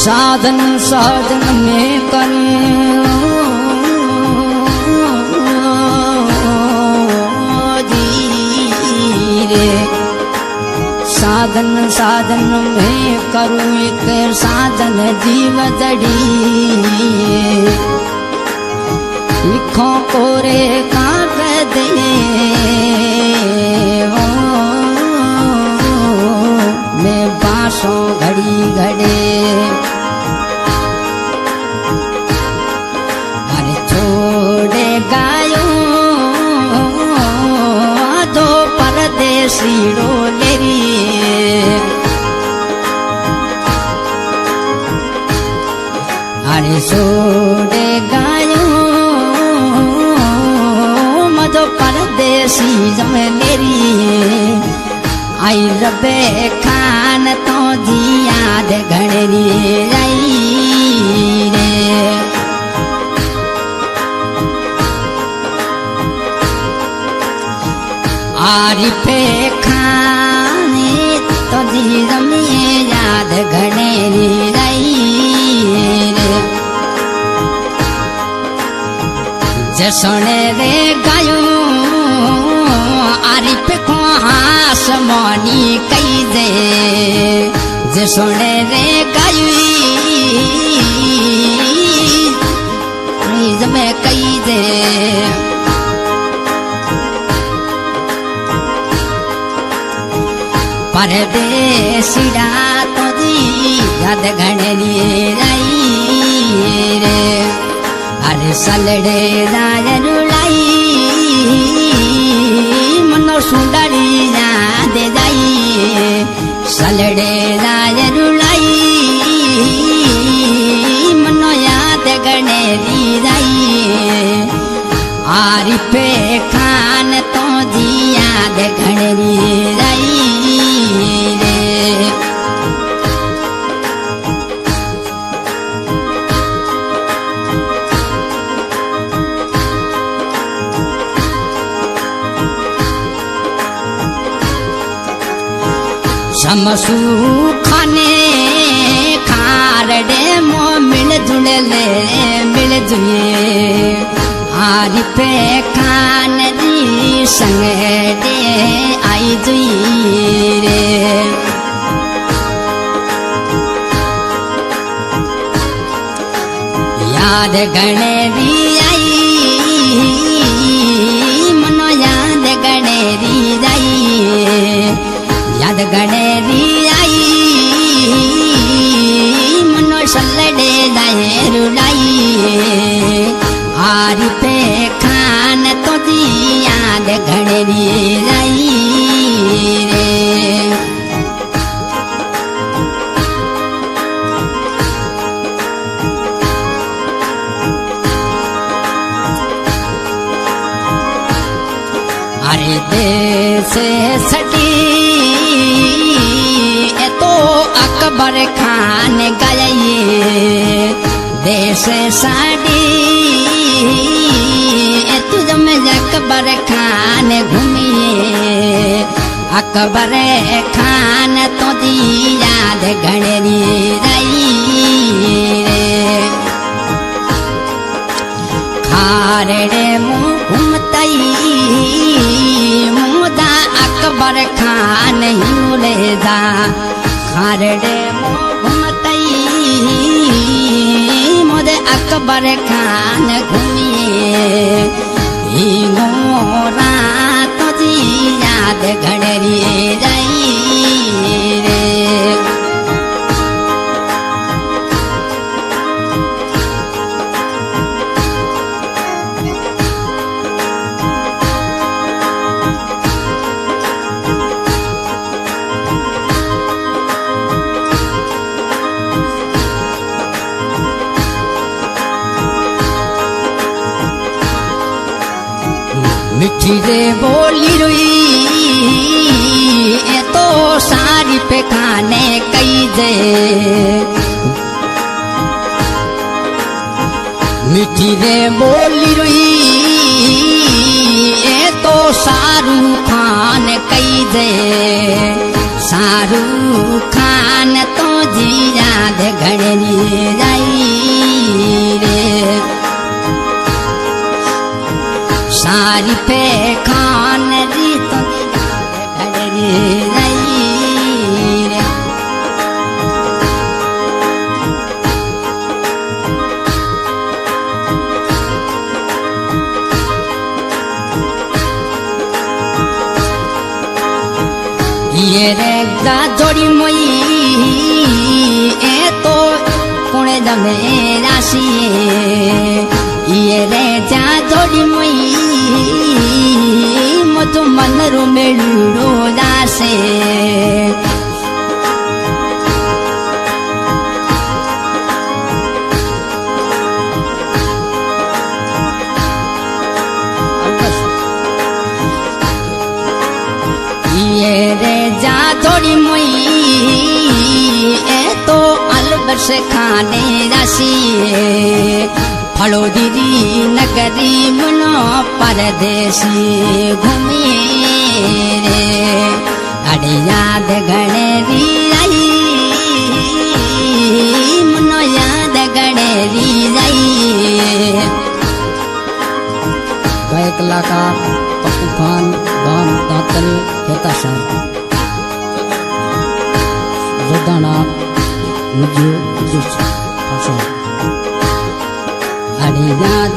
साधन साधन में करूं धीरे, साधन साधन में करूं एक साधन जीव जड़ी, लिखो कोरे कागज में बासों घड़ी घड़े, अरे छोड़े गायो दो परदेसी डोलेरी, अरे छोड़े गायो मधो परदेसी जमेलेरी, आई रबे खान तो जी याद घड़री रही रे, आरिफे खान तो जी रमिए याद घड़री रही रे, जसोने रे गायो आरिफ को आसमानी कई दे, जसोने रे गाई में कई दे, परदेसिया तो जी याद घड़री रही रे, अरे सलड़े राज रुलाई मनो सुंदरी याद जाई, सलड़े राज रुलाई मनो याद गणेरी जाई, आरिफे खान तो जी याद घड़री जाई रे, समसू खाने खारडे मो मिल जुले मिल जुए, आरिफे खान जी संगडे आई जुई रे, याद गणेरी आई मनो याद गणेरी जाई, याद गणेरी आई मनो सलड़े दाए रुलाई, आरिफे खान तो जी याद गणेरी रही रे, अरे देश सटी तो अकबर खान गए, देश साड़ी तुझ में अकबर खान घूमिए, अकबर खान तो दी याद घड़री रही रे, खारड़े मुँह घूमतई मुदा अकबर खान हिले दा, खारड़े मुँह घूमतई मुदे अकबर खान घूमिए, मोरा तो जी याद घड़री रही रे, मिठी रे बोली रुई तो सारी पे खाने कई दे, मिठी रे बोली रुई तो शाहरुख खान कई दे, शाहरुख खान तो जी याद घड़नी तारीफे खान री तो घड़ी रही रे ये रे दा जोड़ी मोई ए तो कुणे जमे राशि ये रे जा जोड़ी मोई मत मन रो मेलुडो दासे ये रे जा थोड़ी मोई ए तो अलबर से खाने राशि फलो दीदी नगरी मनो परदेसी घूमिए रे अरे याद गणेरी आई मनो याद गणेरी आई गायक कलाकार पप्पू खान गांव दातल खेता शहर जोदाना मुझे अरे याद